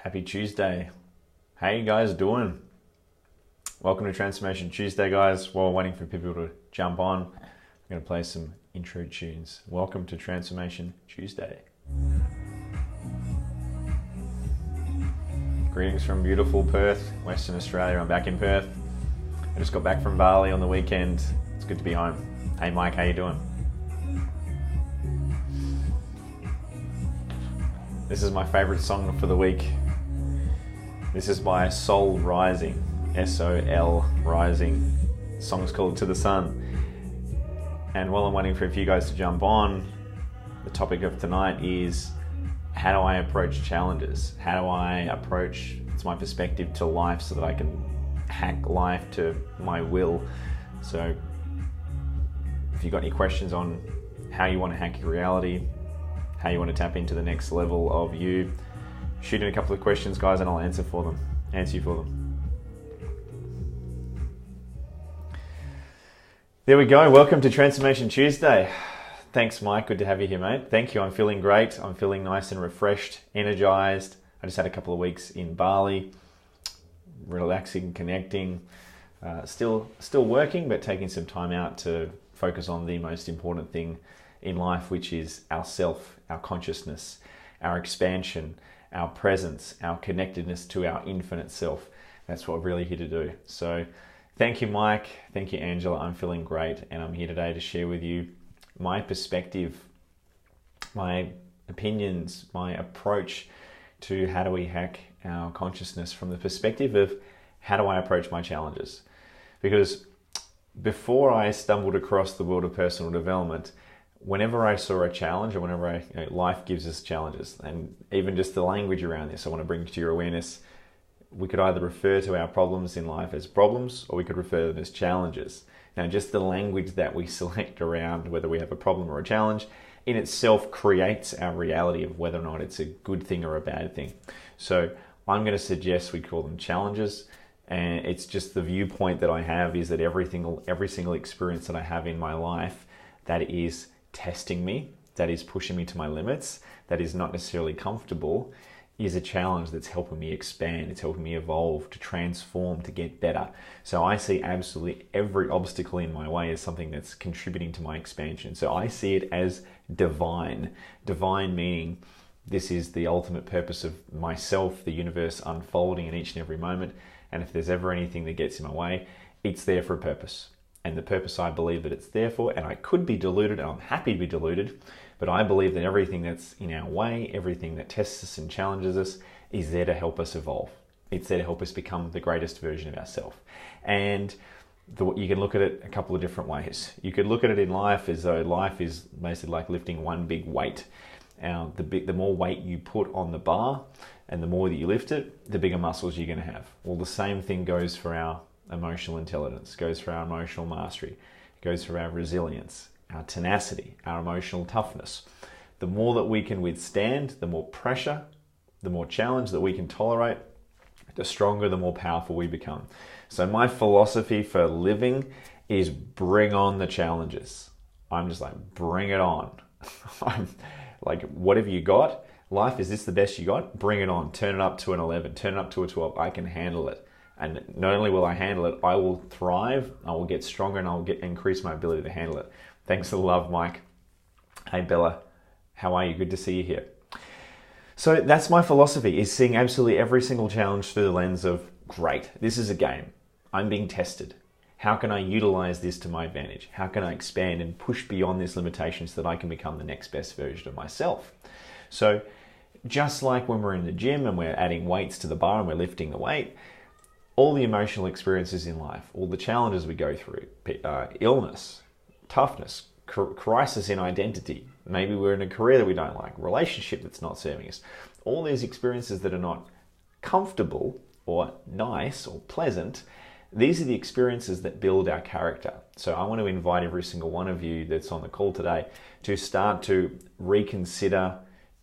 Happy Tuesday. How you guys doing? Welcome to Transformation Tuesday, guys. While waiting for people to jump on, I'm going to play some intro tunes. Welcome to Transformation Tuesday. Greetings from beautiful Perth, Western Australia. I'm back in Perth. I just got back from Bali on the weekend. It's good to be home. Hey Mike, how you doing? This is my favorite song for the week. This is by Soul Rising, S-O-L Rising. The song's called To the Sun. And while I'm waiting for a few guys to jump on, the topic of tonight is how do I approach challenges? How do I approach, it's my perspective to life so that I can hack life to my will. So if you've got any questions on how you want to hack your reality, how you want to tap into the next level of you, shoot in a couple of questions, guys, and I'll answer you for them. There we go. Welcome to Transformation Tuesday. Thanks, Mike. Good to have you here, mate. Thank you. I'm feeling great. I'm feeling nice and refreshed, energized. I just had a couple of weeks in Bali, relaxing, connecting, still working, but taking some time out to focus on the most important thing in life, which is our self, our consciousness, our expansion, our presence, our connectedness to our infinite self. That's what we're really here to do. So thank you, Mike. Thank you, Angela. I'm feeling great, and I'm here today to share with you my perspective, my opinions, my approach to how do we hack our consciousness from the perspective of how do I approach my challenges. Because before I stumbled across the world of personal development, whenever I saw a challenge or whenever life gives us challenges, and even just the language around this, I want to bring to your awareness, we could either refer to our problems in life as problems or we could refer to them as challenges. Now, just the language that we select around whether we have a problem or a challenge in itself creates our reality of whether or not it's a good thing or a bad thing. So I'm going to suggest we call them challenges. And it's just the viewpoint that I have is that every single experience that I have in my life that is testing me, that is pushing me to my limits, that is not necessarily comfortable, is a challenge that's helping me expand, it's helping me evolve, to transform, to get better. So I see absolutely every obstacle in my way as something that's contributing to my expansion. So I see it as divine. Divine meaning this is the ultimate purpose of myself, the universe unfolding in each and every moment. And if there's ever anything that gets in my way, it's there for a purpose. And the purpose I believe that it's there for, and I could be deluded, and I'm happy to be deluded, but I believe that everything that's in our way, everything that tests us and challenges us, is there to help us evolve. It's there to help us become the greatest version of ourselves. And you can look at it a couple of different ways. You could look at it in life as though life is basically like lifting one big weight. The more weight you put on the bar, and the more that you lift it, the bigger muscles you're going to have. Well, the same thing goes for our emotional intelligence, goes for our emotional mastery, goes for our resilience, our tenacity, our emotional toughness. The more that we can withstand, the more pressure, the more challenge that we can tolerate, the stronger, the more powerful we become. So my philosophy for living is bring on the challenges. I'm just like, bring it on. I'm like, what have you got? Life, is this the best you got? Bring it on. Turn it up to an 11. Turn it up to a 12. I can handle it. And not only will I handle it, I will thrive, I will get stronger, and I'll increase my ability to handle it. Thanks for the love, Mike. Hey, Bella. How are you? Good to see you here. So that's my philosophy, is seeing absolutely every single challenge through the lens of, great, this is a game. I'm being tested. How can I utilize this to my advantage? How can I expand and push beyond this limitation so that I can become the next best version of myself? So just like when we're in the gym and we're adding weights to the bar and we're lifting the weight, all the emotional experiences in life, all the challenges we go through, illness, toughness, crisis in identity, maybe we're in a career that we don't like, relationship that's not serving us, all these experiences that are not comfortable or nice or pleasant, these are the experiences that build our character. So I want to invite every single one of you that's on the call today to start to reconsider,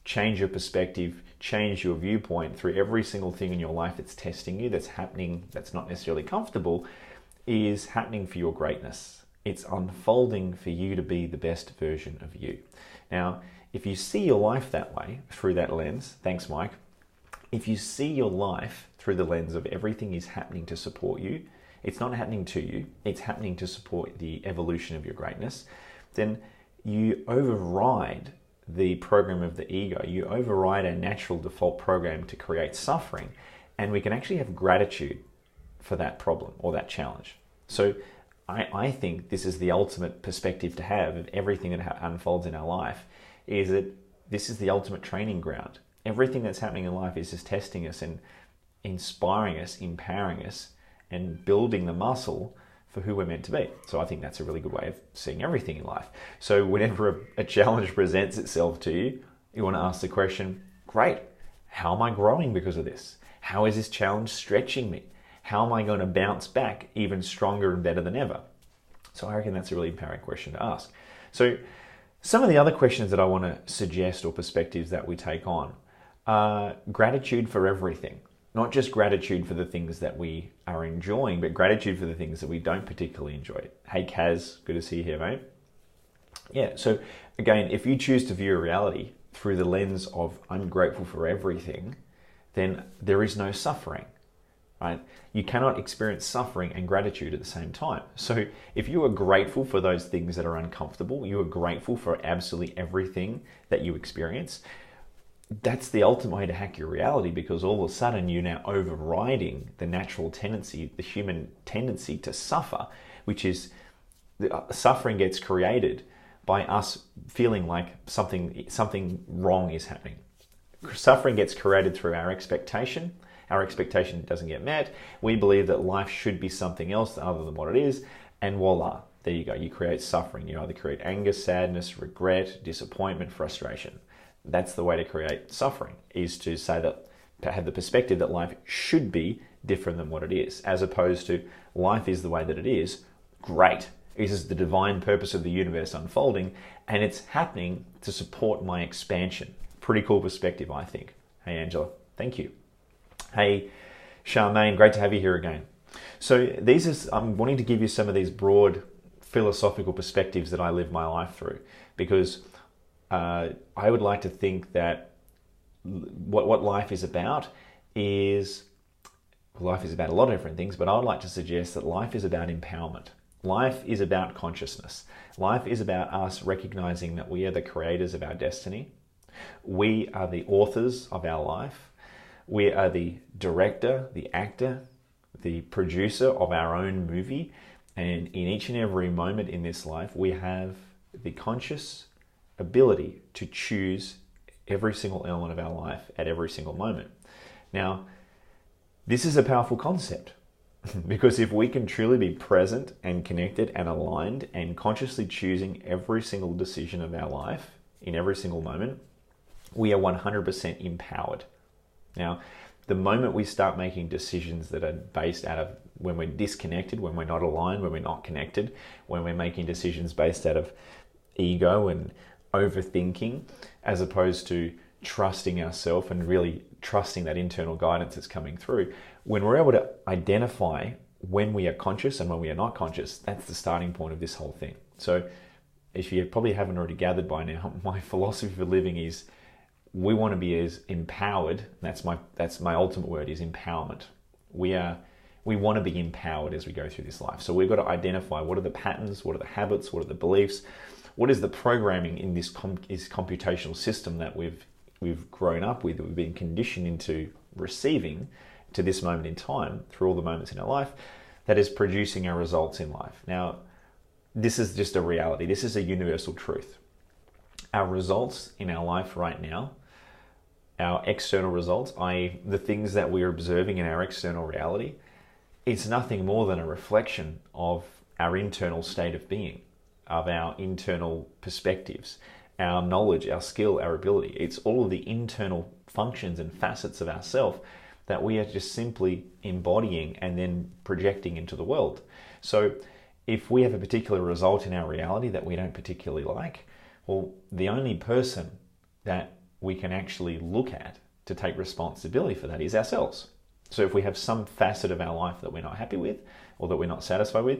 change your perspective, change your viewpoint through every single thing in your life that's testing you, that's happening, that's not necessarily comfortable, is happening for your greatness. It's unfolding for you to be the best version of you. Now, if you see your life that way, through that lens, thanks, Mike, If you see your life through the lens of everything is happening to support you, it's not happening to you, it's happening to support the evolution of your greatness, then you override the program of the ego. You override a natural default program to create suffering, and we can actually have gratitude for that problem or that challenge. So I think this is the ultimate perspective to have of everything that unfolds in our life, is that this is the ultimate training ground. Everything that's happening in life is just testing us and inspiring us, empowering us, and building the muscle for who we're meant to be. So I think that's a really good way of seeing everything in life. So whenever a challenge presents itself to you, you want to ask the question, great, how am I growing because of this? How is this challenge stretching me? How am I going to bounce back even stronger and better than ever? So I reckon that's a really empowering question to ask. So some of the other questions that I want to suggest or perspectives that we take on are gratitude for everything. Not just gratitude for the things that we are enjoying, but gratitude for the things that we don't particularly enjoy. Hey Kaz, good to see you here, mate. Yeah, so again, if you choose to view reality through the lens of I'm grateful for everything, then there is no suffering, right? You cannot experience suffering and gratitude at the same time. So if you are grateful for those things that are uncomfortable, you are grateful for absolutely everything that you experience, that's the ultimate way to hack your reality, because all of a sudden you're now overriding the natural tendency, the human tendency to suffer, which is suffering gets created by us feeling like something wrong is happening. Suffering gets created through our expectation. Our expectation doesn't get met. We believe that life should be something else other than what it is, and voila, there you go. You create suffering. You either create anger, sadness, regret, disappointment, frustration. That's the way to create suffering, is to say that, to have the perspective that life should be different than what it is, as opposed to life is the way that it is. Great. This is the divine purpose of the universe unfolding, and it's happening to support my expansion. Pretty cool perspective, I think. Hey, Angela, thank you. Hey, Charmaine, great to have you here again. So I'm wanting to give you some of these broad philosophical perspectives that I live my life through, because I would like to think that what life is about is, life is about a lot of different things, but I would like to suggest that life is about empowerment. Life is about consciousness. Life is about us recognizing that we are the creators of our destiny. We are the authors of our life. We are the director, the actor, the producer of our own movie. And in each and every moment in this life, we have the conscious ability to choose every single element of our life at every single moment. Now, this is a powerful concept, because if we can truly be present and connected and aligned and consciously choosing every single decision of our life in every single moment, we are 100% empowered. Now, the moment we start making decisions that are based out of when we're disconnected, when we're not aligned, when we're not connected, when we're making decisions based out of ego and overthinking, as opposed to trusting ourselves and really trusting that internal guidance that's coming through, when we're able to identify when we are conscious and when we are not conscious, that's the starting point of this whole thing. So if you probably haven't already gathered by now, my philosophy for living is we want to be as empowered. That's my ultimate word, is empowerment. We want to be empowered as we go through this life. So we've got to identify what are the patterns, what are the habits, what are the beliefs, what is the programming in this computational system that we've grown up with, that we've been conditioned into receiving to this moment in time through all the moments in our life, that is producing our results in life. Now, this is just a reality. This is a universal truth. Our results in our life right now, our external results, i.e. the things that we're observing in our external reality, it's nothing more than a reflection of our internal state of being, of our internal perspectives, our knowledge, our skill, our ability. It's all of the internal functions and facets of ourself that we are just simply embodying and then projecting into the world. So if we have a particular result in our reality that we don't particularly like, well, the only person that we can actually look at to take responsibility for that is ourselves. So if we have some facet of our life that we're not happy with or that we're not satisfied with,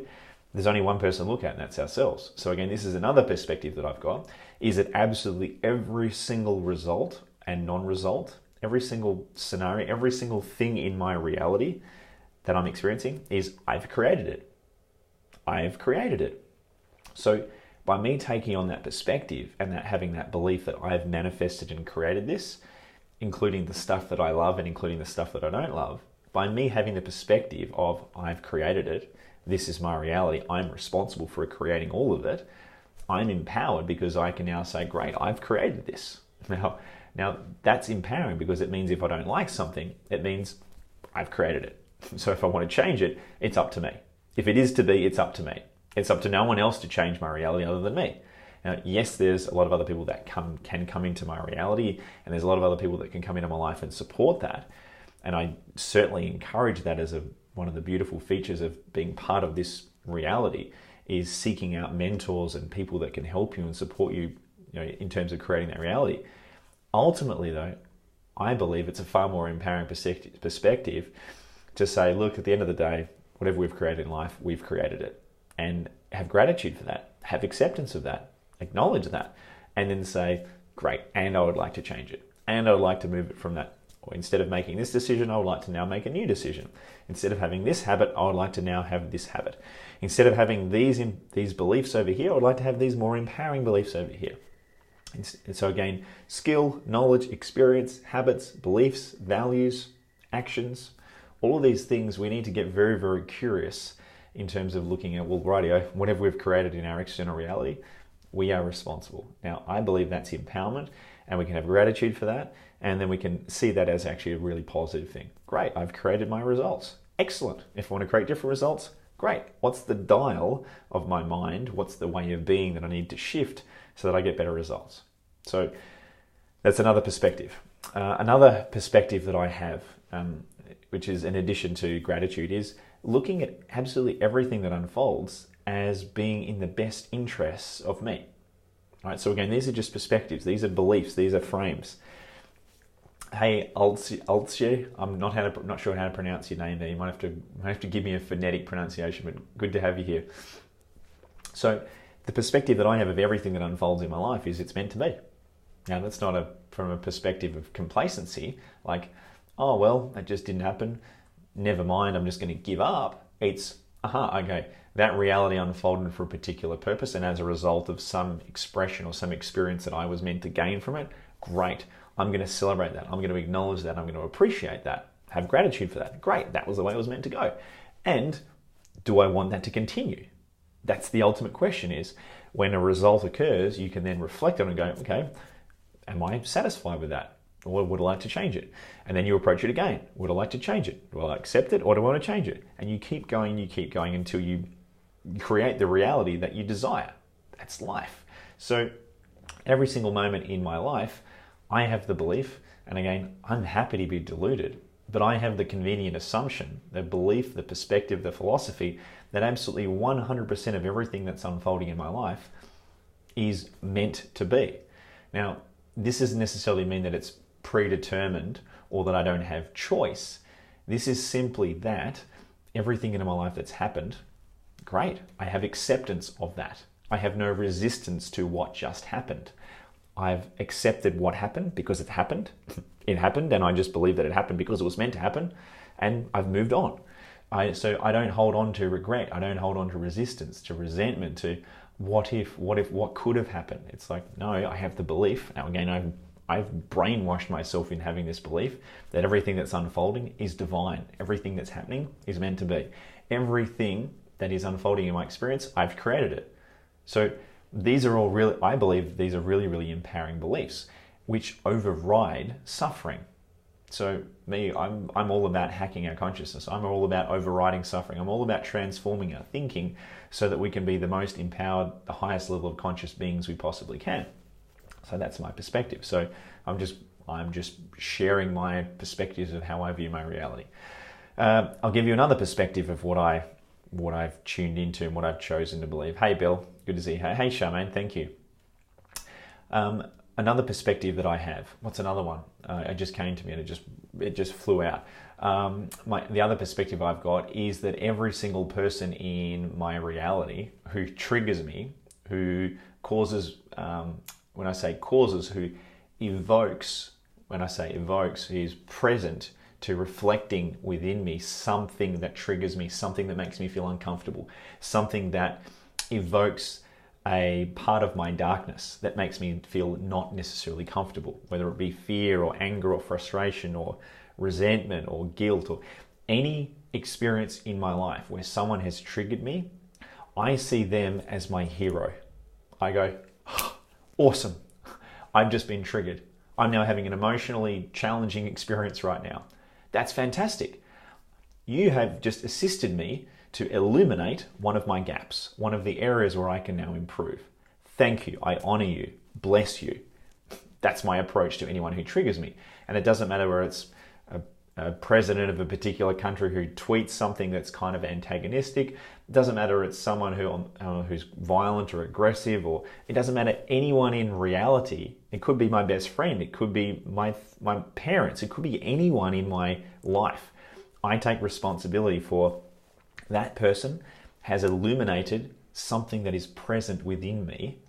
there's only one person to look at, and that's ourselves. So again, this is another perspective that I've got, is that absolutely every single result and non-result, every single scenario, every single thing in my reality that I'm experiencing is I've created it. I've created it. So by me taking on that perspective and that having that belief that I've manifested and created this, including the stuff that I love and including the stuff that I don't love, by me having the perspective of I've created it, this is my reality, I'm responsible for creating all of it, I'm empowered because I can now say, great, I've created this. Now that's empowering because it means if I don't like something, it means I've created it. So if I want to change it, it's up to me. If it is to be, it's up to me. It's up to no one else to change my reality other than me. Now, yes, there's a lot of other people that can come into my reality, and there's a lot of other people that can come into my life and support that. And I certainly encourage that as one of the beautiful features of being part of this reality is seeking out mentors and people that can help you and support you, in terms of creating that reality. Ultimately, though, I believe it's a far more empowering perspective to say, look, at the end of the day, whatever we've created in life, we've created it. And have gratitude for that, have acceptance of that, acknowledge that, and then say, great, and I would like to change it. And I would like to move it from that. Or instead of making this decision, I would like to now make a new decision. Instead of having this habit, I would like to now have this habit. Instead of having these beliefs over here, I would like to have these more empowering beliefs over here. And so again, skill, knowledge, experience, habits, beliefs, values, actions, all of these things, we need to get very, very curious in terms of looking at, well, rightio, whatever we've created in our external reality, we are responsible. Now, I believe that's empowerment, and we can have gratitude for that, and then we can see that as actually a really positive thing. Great, I've created my results. Excellent. If I want to create different results, great. What's the dial of my mind? What's the way of being that I need to shift so that I get better results? So that's another perspective. Another perspective that I have, which is in addition to gratitude, is looking at absolutely everything that unfolds as being in the best interests of me. All right, so again, these are just perspectives, these are beliefs, these are frames. Hey, Altje, I'm not sure how to pronounce your name there. You might have to give me a phonetic pronunciation, but good to have you here. So the perspective that I have of everything that unfolds in my life is it's meant to be. Now, that's not from a perspective of complacency, like, oh, well, that just didn't happen. Never mind, I'm just going to give up. It's, okay, that reality unfolded for a particular purpose, and as a result of some expression or some experience that I was meant to gain from it, great. I'm going to celebrate that. I'm going to acknowledge that. I'm going to appreciate that. Have gratitude for that. Great, that was the way it was meant to go. And do I want that to continue? That's the ultimate question is, when a result occurs, you can then reflect on it and go, okay, am I satisfied with that? Or would I like to change it? And then you approach it again. Would I like to change it? Do I accept it or do I want to change it? And you keep going until you create the reality that you desire. That's life. So every single moment in my life, I have the belief, and again, I'm happy to be deluded, but I have the convenient assumption, the belief, the perspective, the philosophy that absolutely 100% of everything that's unfolding in my life is meant to be. Now, this doesn't necessarily mean that it's predetermined or that I don't have choice. This is simply that everything in my life that's happened, great, I have acceptance of that. I have no resistance to what just happened. I've accepted what happened because it happened. It happened, and I just believe that it happened because it was meant to happen, and I've moved on. So I don't hold on to regret. I don't hold on to resistance, to resentment, to what could have happened. It's like, no, I have the belief. Now again, I've brainwashed myself in having this belief that everything that's unfolding is divine. Everything that's happening is meant to be. Everything that is unfolding in my experience, I've created it. So these are all really, I believe these are really, really empowering beliefs, which override suffering. So I'm all about hacking our consciousness. I'm all about overriding suffering. I'm all about transforming our thinking so that we can be the most empowered, the highest level of conscious beings we possibly can. So that's my perspective. So I'm just sharing my perspectives of how I view my reality. I'll give you another perspective of what I've tuned into and what I've chosen to believe. Hey, Bill, good to see you. Hey, Charmaine, thank you. Another perspective that I have. What's another one? It just came to me and it just flew out. The other perspective I've got is that every single person in my reality who triggers me, who causes, when I say causes, who evokes when I say evokes, he is present to reflecting within me something that triggers me, something that makes me feel uncomfortable, something that evokes a part of my darkness that makes me feel not necessarily comfortable, whether it be fear or anger or frustration or resentment or guilt or any experience in my life where someone has triggered me. I see them as my hero. I go, oh, awesome. I've just been triggered. I'm now having an emotionally challenging experience right now. That's fantastic. You have just assisted me to eliminate one of my gaps, one of the areas where I can now improve. Thank you. I honor you. Bless you. That's my approach to anyone who triggers me. And it doesn't matter whether it's a president of a particular country who tweets something that's kind of antagonistic. It doesn't matter it's someone who's violent or aggressive, or it doesn't matter anyone in reality. It could be my best friend. It could be my parents. It could be anyone in my life. I take responsibility for that person has illuminated something that is present within me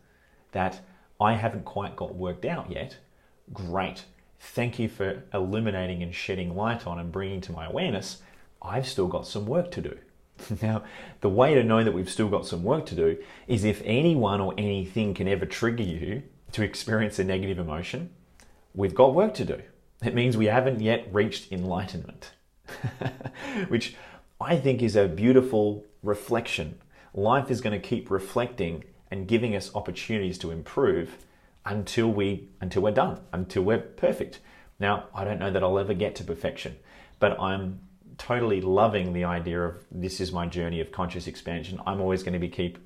that I haven't quite got worked out yet. Great. Thank you for illuminating and shedding light on and bringing to my awareness. I've still got some work to do. Now, the way to know that we've still got some work to do is if anyone or anything can ever trigger you to experience a negative emotion, we've got work to do. It means we haven't yet reached enlightenment, which I think is a beautiful reflection. Life is going to keep reflecting and giving us opportunities to improve until we're done, until we're perfect. Now, I don't know that I'll ever get to perfection, but I'm totally loving the idea of this is my journey of conscious expansion. I'm always going to be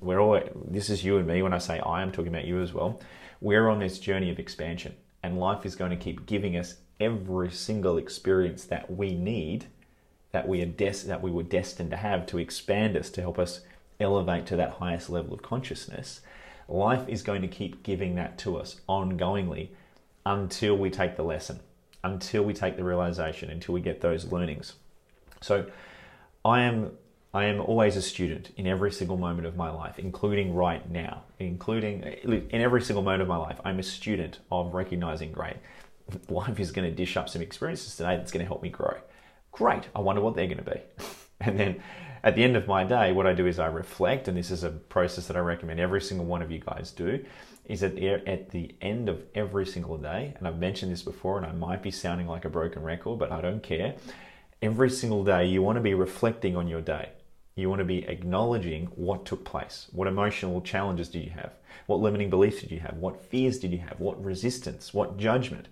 this is you and me. When I say I'm talking about you as well. We're on this journey of expansion, and life is going to keep giving us every single experience that we need, that we were destined to have to expand us, to help us elevate to that highest level of consciousness. Life is going to keep giving that to us ongoingly until we take the lesson, until we take the realization, until we get those learnings. So I am always a student in every single moment of my life, including right now, in every single moment of my life. I'm a student of recognizing, great, life is going to dish up some experiences today that's going to help me grow. Great, I wonder what they're going to be. And then at the end of my day, what I do is I reflect, and this is a process that I recommend every single one of you guys do, is at the end of every single day, and I've mentioned this before and I might be sounding like a broken record, but I don't care. Every single day you want to be reflecting on your day. You want to be acknowledging what took place. What emotional challenges did you have? What limiting beliefs did you have? What fears did you have? What resistance? What judgment?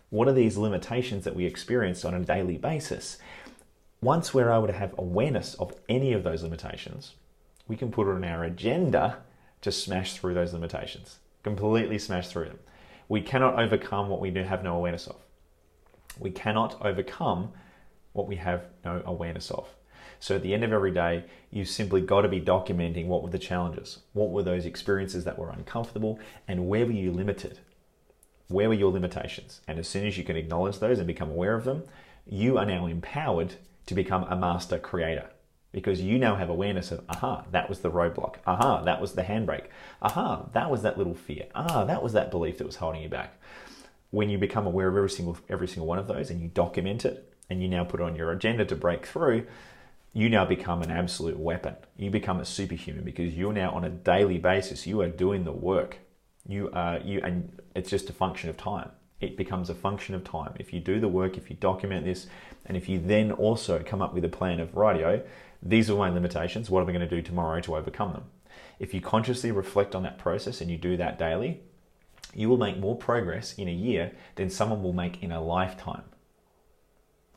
What are these limitations that we experience on a daily basis? Once we're able to have awareness of any of those limitations, we can put it on our agenda to smash through those limitations, completely smash through them. We cannot overcome what we have no awareness of. We cannot overcome what we have no awareness of. So at the end of every day, you simply got to be documenting what were the challenges, what were those experiences that were uncomfortable, and where were you limited? Where were your limitations? And as soon as you can acknowledge those and become aware of them, you are now empowered to become a master creator, because you now have awareness of, aha, that was the roadblock. Aha, that was the handbrake. Aha, that was that little fear. Ah, that was that belief that was holding you back. When you become aware of every single one of those and you document it, and you now put it on your agenda to break through, you now become an absolute weapon. You become a superhuman, because you're now on a daily basis, you are doing the work. And it's just a function of time. It becomes a function of time. If you do the work, if you document this, and if you then also come up with a plan of, rightio, these are my limitations, what am I going to do tomorrow to overcome them? If you consciously reflect on that process and you do that daily, you will make more progress in a year than someone will make in a lifetime.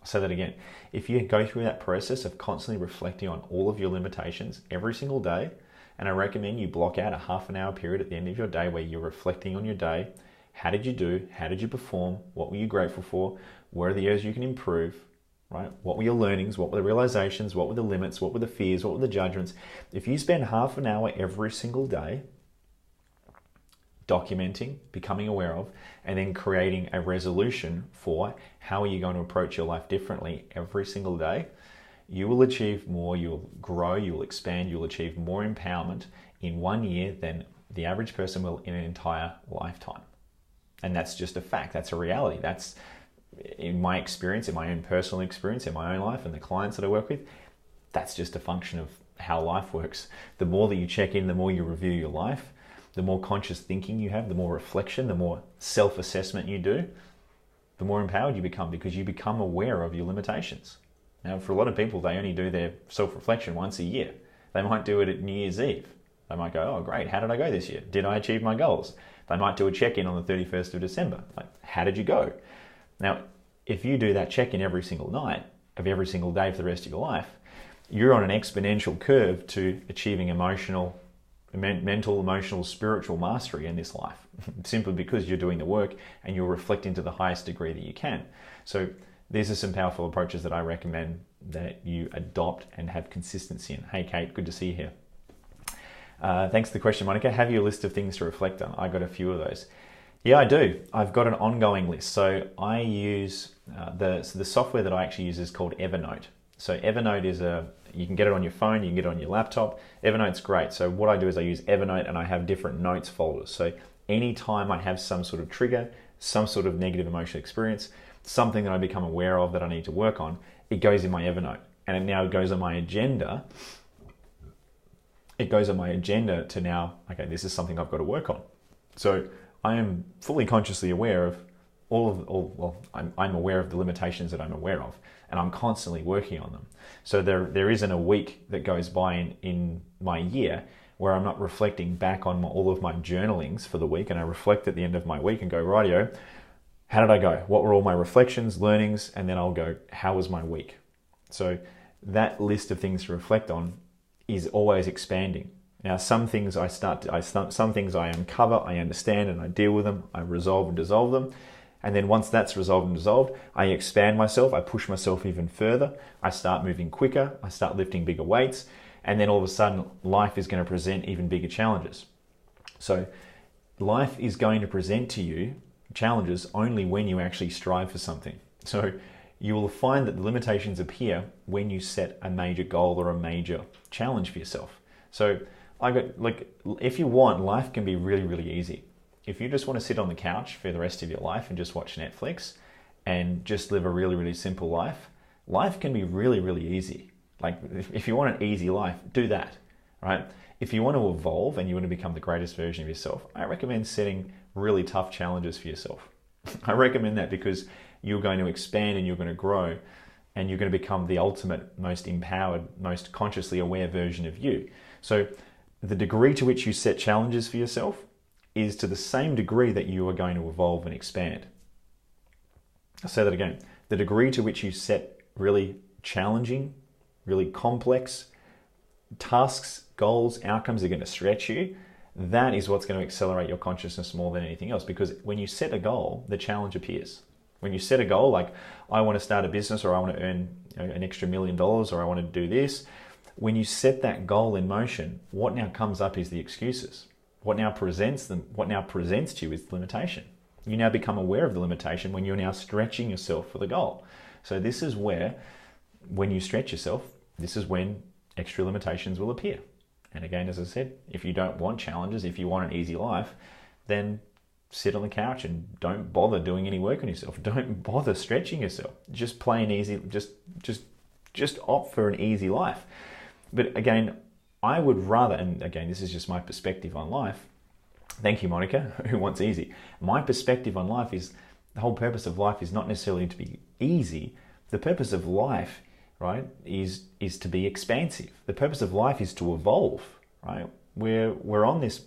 I'll say that again. If you go through that process of constantly reflecting on all of your limitations every single day, and I recommend you block out a half an hour period at the end of your day where you're reflecting on your day. How did you do? How did you perform? What were you grateful for? Where are the areas you can improve? Right? What were your learnings? What were the realizations? What were the limits? What were the fears? What were the judgments? If you spend half an hour every single day documenting, becoming aware of, and then creating a resolution for how are you going to approach your life differently every single day, you will achieve more, you'll grow, you'll expand, you'll achieve more empowerment in 1 year than the average person will in an entire lifetime. And that's just a fact. That's a reality. That's in my experience, in my own personal experience, in my own life and the clients that I work with, that's just a function of how life works. The more that you check in, the more you review your life, the more conscious thinking you have, the more reflection, the more self-assessment you do, the more empowered you become, because you become aware of your limitations. Now, for a lot of people, they only do their self-reflection once a year. They might do it at New Year's Eve. They might go, oh, great, how did I go this year? Did I achieve my goals? They might do a check-in on the 31st of December. Like, how did you go? Now, if you do that check-in every single night of every single day for the rest of your life, you're on an exponential curve to achieving mental, emotional, spiritual mastery in this life, simply because you're doing the work and you're reflecting to the highest degree that you can. So these are some powerful approaches that I recommend that you adopt and have consistency in. Hey, Kate, good to see you here. Thanks for the question, Monica. Have you a list of things to reflect on? I got a few of those. Yeah, I do. I've got an ongoing list. So I use the software that I actually use is called Evernote. So Evernote is you can get it on your phone, you can get it on your laptop. Evernote's great. So what I do is I use Evernote and I have different notes folders. So anytime I have some sort of trigger, some sort of negative emotional experience, something that I become aware of that I need to work on, it goes in my Evernote. And it now goes on my agenda. It goes on my agenda to now, okay, this is something I've got to work on. So I am fully consciously aware of I'm aware of the limitations that I'm aware of, and I'm constantly working on them. So there isn't a week that goes by in my year where I'm not reflecting back on all of my journalings for the week, and I reflect at the end of my week and go, rightio, how did I go? What were all my reflections, learnings? And then I'll go, how was my week? So that list of things to reflect on is always expanding. Now, some things some things I uncover, I understand, and I deal with them. I resolve and dissolve them. And then once that's resolved and dissolved, I expand myself. I push myself even further. I start moving quicker. I start lifting bigger weights. And then all of a sudden, life is going to present even bigger challenges. So life is going to present to you challenges only when you actually strive for something. So you will find that the limitations appear when you set a major goal or a major challenge for yourself. So if you want, life can be really, really easy. If you just want to sit on the couch for the rest of your life and just watch Netflix and just live a really, really simple life, life can be really, really easy. Like, if you want an easy life, do that, right? If you want to evolve and you want to become the greatest version of yourself, I recommend setting really tough challenges for yourself. I recommend that because you're going to expand and you're going to grow and you're going to become the ultimate, most empowered, most consciously aware version of you. So the degree to which you set challenges for yourself is to the same degree that you are going to evolve and expand. I'll say that again. The degree to which you set really challenging, really complex tasks, goals, outcomes that are going to stretch you, that is what's going to accelerate your consciousness more than anything else. Because when you set a goal, the challenge appears. When you set a goal like, I want to start a business, or I want to earn an extra $1 million, or I want to do this, when you set that goal in motion, what now comes up is the excuses. What now presents to you is the limitation. You now become aware of the limitation when you're now stretching yourself for the goal. So this is where, when you stretch yourself, this is when extra limitations will appear. And again, as I said, if you don't want challenges, if you want an easy life, then sit on the couch and don't bother doing any work on yourself. Don't bother stretching yourself. Just plain easy, just opt for an easy life. But again, I would rather, and again, this is just my perspective on life. Thank you, Monica, who wants easy. My perspective on life is, the whole purpose of life is not necessarily to be easy. The purpose of life, right, is to be expansive. The purpose of life is to evolve, right? We're on this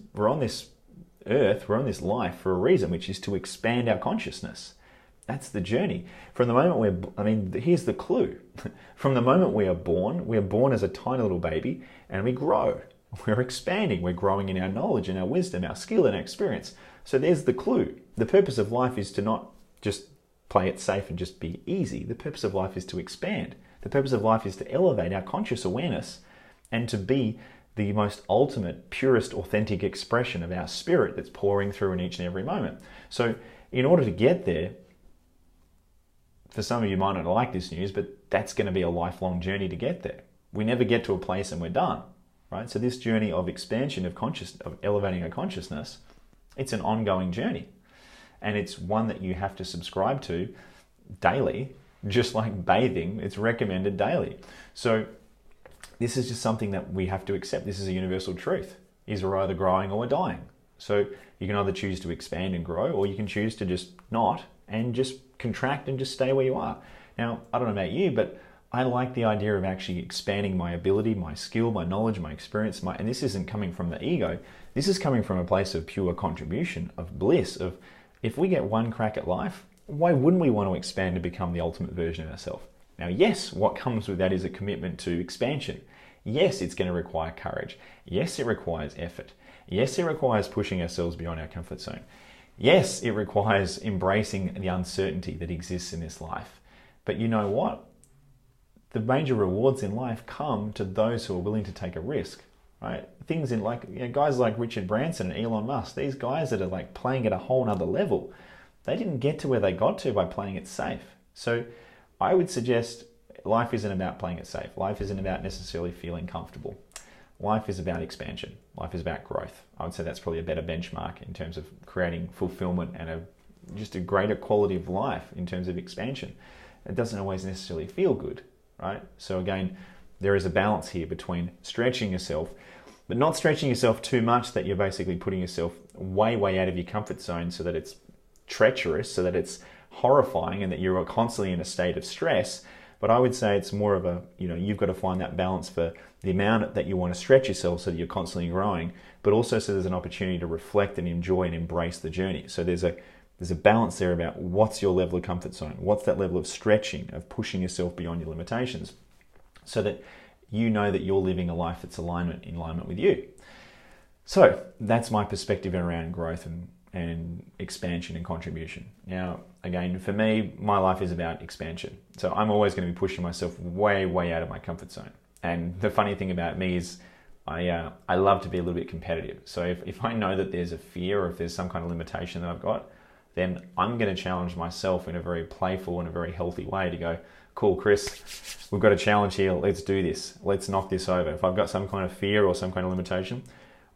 earth, we're on this life for a reason, which is to expand our consciousness. That's the journey. From the moment here's the clue. From the moment we are born as a tiny little baby, and we grow. We're expanding. We're growing in our knowledge and our wisdom, our skill and our experience. So there's the clue. The purpose of life is to not just play it safe and just be easy. The purpose of life is to expand. The purpose of life is to elevate our conscious awareness and to be the most ultimate, purest, authentic expression of our spirit that's pouring through in each and every moment. So in order to get there, for some of you might not like this news, but that's going to be a lifelong journey to get there. We never get to a place and we're done, right? So this journey of expansion of elevating our consciousness, it's an ongoing journey. And it's one that you have to subscribe to daily, just like bathing, it's recommended daily. So this is just something that we have to accept. This is a universal truth, is we're either growing or we're dying. So you can either choose to expand and grow, or you can choose to just not and just contract and just stay where you are. Now, I don't know about you, but I like the idea of actually expanding my ability, my skill, my knowledge, my experience, and this isn't coming from the ego. This is coming from a place of pure contribution, of bliss, of if we get one crack at life, why wouldn't we want to expand to become the ultimate version of ourselves? Now, yes, what comes with that is a commitment to expansion. Yes, it's going to require courage. Yes, it requires effort. Yes, it requires pushing ourselves beyond our comfort zone. Yes, it requires embracing the uncertainty that exists in this life. But you know what? The major rewards in life come to those who are willing to take a risk, right? Things in guys like Richard Branson and Elon Musk, these guys that are like playing at a whole nother level, they didn't get to where they got to by playing it safe. So I would suggest life isn't about playing it safe. Life isn't about necessarily feeling comfortable. Life is about expansion. Life is about growth. I would say that's probably a better benchmark in terms of creating fulfillment and just a greater quality of life in terms of expansion. It doesn't always necessarily feel good, right? So again, there is a balance here between stretching yourself, but not stretching yourself too much that you're basically putting yourself way, way out of your comfort zone so that it's treacherous, so that it's horrifying and that you're constantly in a state of stress. But I would say it's more of you've got to find that balance for the amount that you want to stretch yourself so that you're constantly growing, but also so there's an opportunity to reflect and enjoy and embrace the journey. So there's a balance there about what's your level of comfort zone, what's that level of stretching, of pushing yourself beyond your limitations, so that you know that you're living a life that's in alignment with you. So that's my perspective around growth and expansion and contribution. Now, again, for me, my life is about expansion. So I'm always going to be pushing myself way, way out of my comfort zone. And the funny thing about me is I love to be a little bit competitive. So if I know that there's a fear or if there's some kind of limitation that I've got, then I'm going to challenge myself in a very playful and a very healthy way to go, cool, Chris, we've got a challenge here. Let's do this. Let's knock this over. If I've got some kind of fear or some kind of limitation,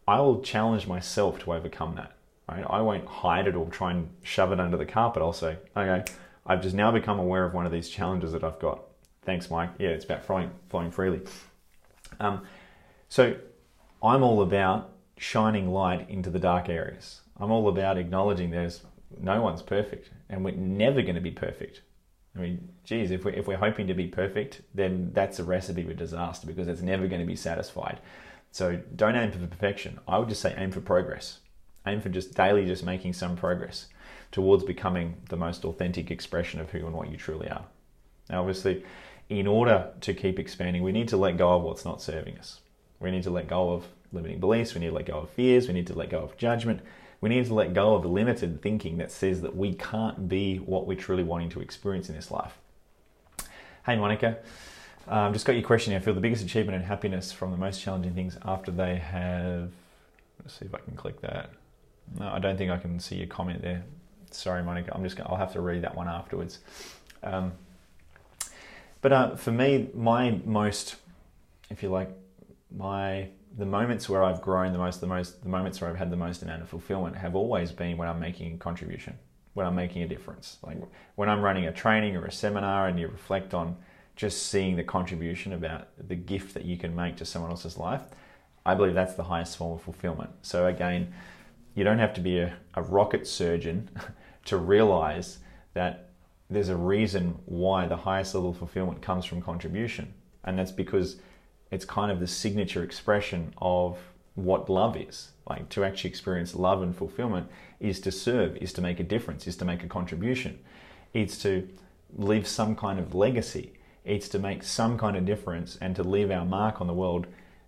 I will challenge myself to overcome that. Right? I won't hide it or try and shove it under the carpet. I'll say, okay, I've just now become aware of one of these challenges that I've got. Thanks, Mike. Yeah, it's about flowing freely. So I'm all about shining light into the dark areas. I'm all about acknowledging no one's perfect and we're never going to be perfect. I mean, geez, if we're hoping to be perfect, then that's a recipe for disaster because it's never going to be satisfied. So don't aim for perfection. I would just say aim for progress. Aim for just daily just making some progress towards becoming the most authentic expression of who and what you truly are. Now, obviously, in order to keep expanding, we need to let go of what's not serving us. We need to let go of limiting beliefs. We need to let go of fears. We need to let go of judgment. We need to let go of limited thinking that says that we can't be what we're truly wanting to experience in this life. Hey, Monica. Just got your question here. I feel the biggest achievement and happiness from the most challenging things after they have... Let's see if I can click that. No, I don't think I can see your comment there. Sorry, Monica. I'll have to read that one afterwards. But for me, my most, if you like, the moments where I've grown the most, the moments where I've had the most amount of fulfillment have always been when I'm making a contribution, when I'm making a difference. Like when I'm running a training or a seminar and you reflect on just seeing the contribution about the gift that you can make to someone else's life, I believe that's the highest form of fulfillment. So again, you don't have to be a rocket surgeon to realize that there's a reason why the highest level of fulfillment comes from contribution. And that's because it's kind of the signature expression of what love is. Like to actually experience love and fulfillment is to serve, is to make a difference, is to make a contribution. It's to leave some kind of legacy. It's to make some kind of difference and to leave our mark on the world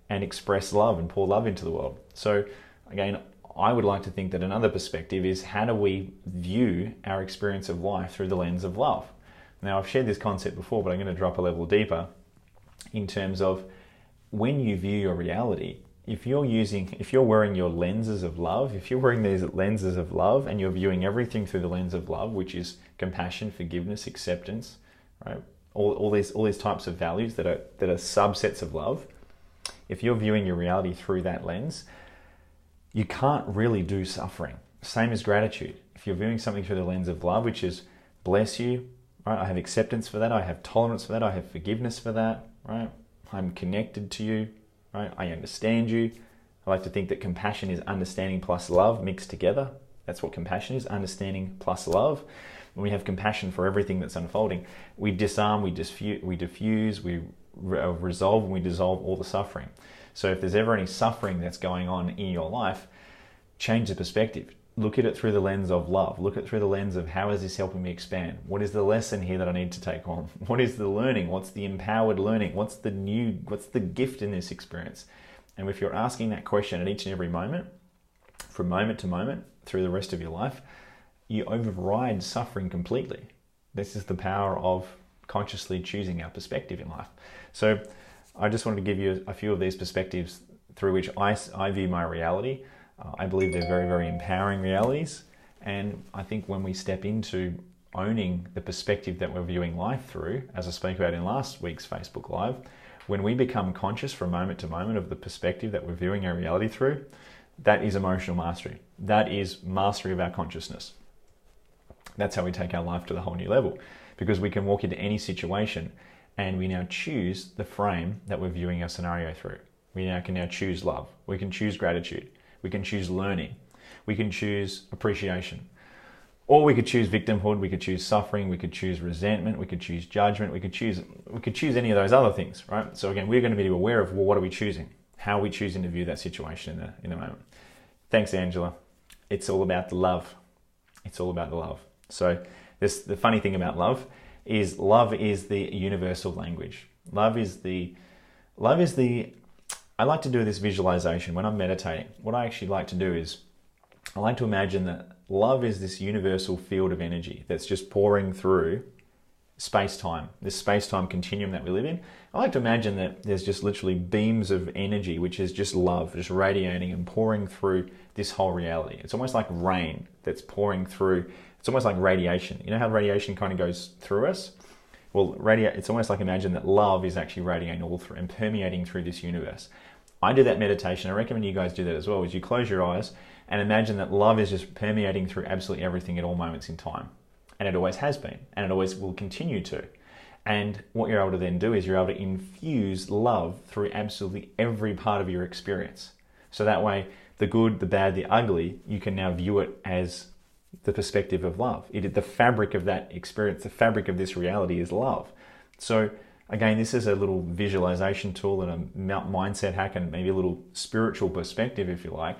and express love and pour love into the world. So again, I would like to think that another perspective is how do we view our experience of life through the lens of love? Now, I've shared this concept before, but I'm going to drop a level deeper in terms of when you view your reality, if you're wearing your lenses of love, if you're wearing these lenses of love and you're viewing everything through the lens of love, which is compassion, forgiveness, acceptance, right? All these types of values that are subsets of love. If you're viewing your reality through that lens, you can't really do suffering. Same as gratitude. If you're viewing something through the lens of love, which is bless you, right? I have acceptance for that. I have tolerance for that. I have forgiveness for that, right? I'm connected to you, right? I understand you. I like to think that compassion is understanding plus love mixed together. That's what compassion is, understanding plus love. When we have compassion for everything that's unfolding, we disarm, we diffuse, we resolve, and we dissolve all the suffering. So if there's ever any suffering that's going on in your life, change the perspective. Look at it through the lens of love. Look at it through the lens of how is this helping me expand? What is the lesson here that I need to take on? What is the learning? What's the empowered learning? What's the gift in this experience? And if you're asking that question at each and every moment, from moment to moment, through the rest of your life, you override suffering completely. This is the power of consciously choosing our perspective in life. So I just wanted to give you a few of these perspectives through which I view my reality. I believe they're very, very empowering realities. And I think when we step into owning the perspective that we're viewing life through, as I spoke about in last week's Facebook Live, when we become conscious from moment to moment of the perspective that we're viewing our reality through, that is emotional mastery. That is mastery of our consciousness. That's how we take our life to the whole new level, because we can walk into any situation and we now choose the frame that we're viewing our scenario through. We can now choose love. We can choose gratitude. We can choose learning. We can choose appreciation. Or we could choose victimhood. We could choose suffering. We could choose resentment. We could choose judgment. We could choose any of those other things, right? So again, we're going to be aware of, well, what are we choosing? How are we choosing to view that situation in the moment? Thanks, Angela. It's all about the love. It's all about the love. So the funny thing about love is the universal language. Love is the, I like to do this visualization when I'm meditating. What I actually like to do is I like to imagine that love is this universal field of energy that's just pouring through space-time, this space-time continuum that we live in. I like to imagine that there's just literally beams of energy, which is just love, just radiating and pouring through this whole reality. It's almost like rain that's pouring through. It's almost like radiation. You know how radiation kind of goes through us? Well, it's almost like imagine that love is actually radiating all through and permeating through this universe. I do that meditation. I recommend you guys do that as well, is you close your eyes and imagine that love is just permeating through absolutely everything at all moments in time. And it always has been, and it always will continue to. And what you're able to then do is you're able to infuse love through absolutely every part of your experience. So that way, the good, the bad, the ugly, you can now view it as the perspective of love. The fabric of that experience, the fabric of this reality is love. So again, this is a little visualization tool and a mindset hack and maybe a little spiritual perspective, if you like,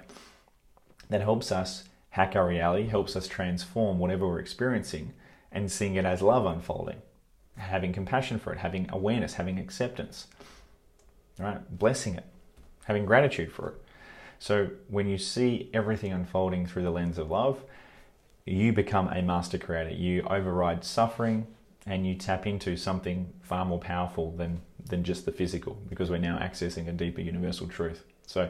that helps us hack our reality, helps us transform whatever we're experiencing and seeing it as love unfolding, having compassion for it, having awareness, having acceptance, right? Blessing it, having gratitude for it. So when you see everything unfolding through the lens of love, you become a master creator. You override suffering and you tap into something far more powerful than just the physical, because we're now accessing a deeper universal truth. So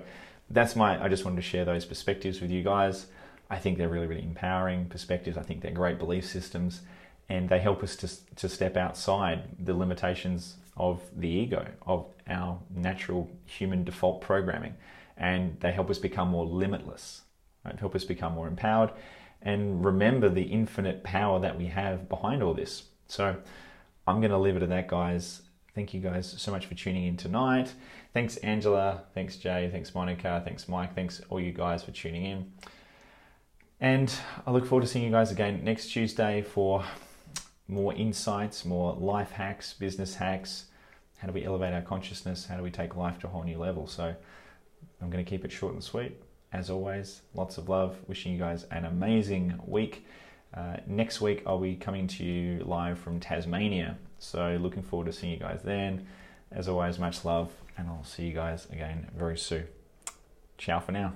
I just wanted to share those perspectives with you guys. I think they're really, really empowering perspectives. I think they're great belief systems, and they help us to step outside the limitations of the ego, of our natural human default programming. And they help us become more limitless, right? Help us become more empowered and remember the infinite power that we have behind all this. So I'm going to leave it at that, guys. Thank you guys so much for tuning in tonight. Thanks, Angela. Thanks, Jay. Thanks, Monica. Thanks, Mike. Thanks, all you guys, for tuning in. And I look forward to seeing you guys again next Tuesday for more insights, more life hacks, business hacks. How do we elevate our consciousness? How do we take life to a whole new level? So I'm going to keep it short and sweet. As always, lots of love. Wishing you guys an amazing week. Next week, I'll be coming to you live from Tasmania. So looking forward to seeing you guys then. As always, much love, and I'll see you guys again very soon. Ciao for now.